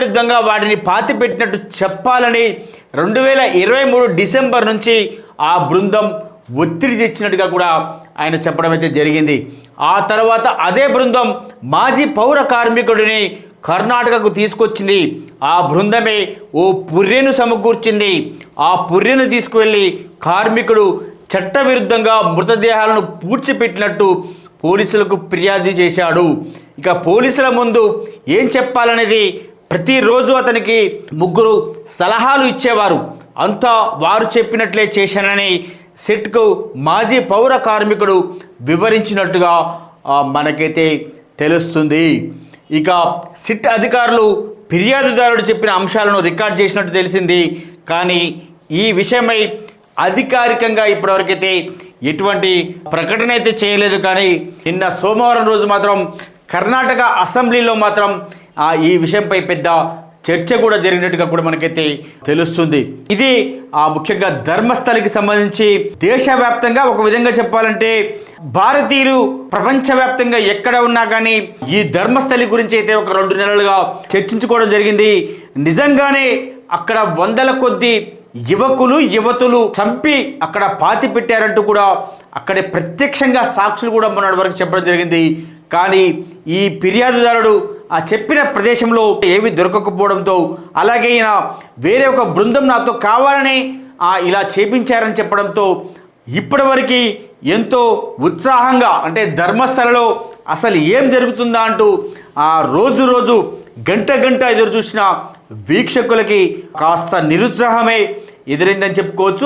చట్టవిరుద్ధంగా వాటిని పాతిపెట్టినట్టు చెప్పాలని 2023 డిసెంబర్ నుంచి ఆ బృందం ఒత్తిడి తెచ్చినట్టుగా కూడా ఆయన చెప్పడం అయితే జరిగింది. ఆ తర్వాత అదే బృందం మాజీ పౌర కార్మికుడిని కర్ణాటకకు తీసుకొచ్చింది. ఆ బృందమే ఓ పుర్రెను సమకూర్చింది. ఆ పుర్రెను తీసుకువెళ్ళి కార్మికుడు చట్టవిరుద్ధంగా మృతదేహాలను పూడ్చిపెట్టినట్టు పోలీసులకు ఫిర్యాదు చేశాడు. ఇక పోలీసుల ముందు ఏం చెప్పాలనేది ప్రతిరోజు అతనికి ముగ్గురు సలహాలు ఇచ్చేవారు. అంతా వారు చెప్పినట్లే చేశానని సిట్కు మాజీ పౌర కార్మికుడు వివరించినట్టుగా మనకైతే తెలుస్తుంది. ఇక సిట్ అధికారులు ఫిర్యాదుదారుడు చెప్పిన అంశాలను రికార్డ్ చేసినట్టు తెలిసింది. కానీ ఈ విషయమై అధికారికంగా ఇప్పటివరకైతే ఎటువంటి ప్రకటన అయితే చేయలేదు. కానీ నిన్న సోమవారం రోజు మాత్రం కర్ణాటక అసెంబ్లీలో మాత్రం ఈ విషయంపై పెద్ద చర్చ కూడా జరిగినట్టుగా కూడా మనకైతే తెలుస్తుంది. ఇది ముఖ్యంగా ధర్మస్థలికి సంబంధించి దేశవ్యాప్తంగా ఒక విధంగా చెప్పాలంటే భారతీయులు ప్రపంచవ్యాప్తంగా ఎక్కడ ఉన్నా కానీ ఈ ధర్మస్థలి గురించి అయితే ఒక 2 నెలలుగా చర్చించుకోవడం జరిగింది. నిజంగానే అక్కడ వందల కొద్ది యువతులు చంపి అక్కడ పాతి పెట్టారంటూ కూడా అక్కడే ప్రత్యక్షంగా సాక్షులు కూడా మొన్నటి వరకు చెప్పడం జరిగింది. కానీ ఈ ఫిర్యాదుదారుడు చెప్పిన ప్రదేశంలో ఏవి దొరకకపోవడంతో, అలాగే ఈయన వేరే ఒక బృందం నాతో కావాలని ఇలా చేపించారని చెప్పడంతో ఇప్పటివరకు ఎంతో ఉత్సాహంగా అంటే ధర్మస్థలలో అసలు ఏం జరుగుతుందా అంటూ రోజు గంట ఎదురు చూసిన వీక్షకులకి కాస్త నిరుత్సాహమే ఎదురైందని చెప్పుకోవచ్చు.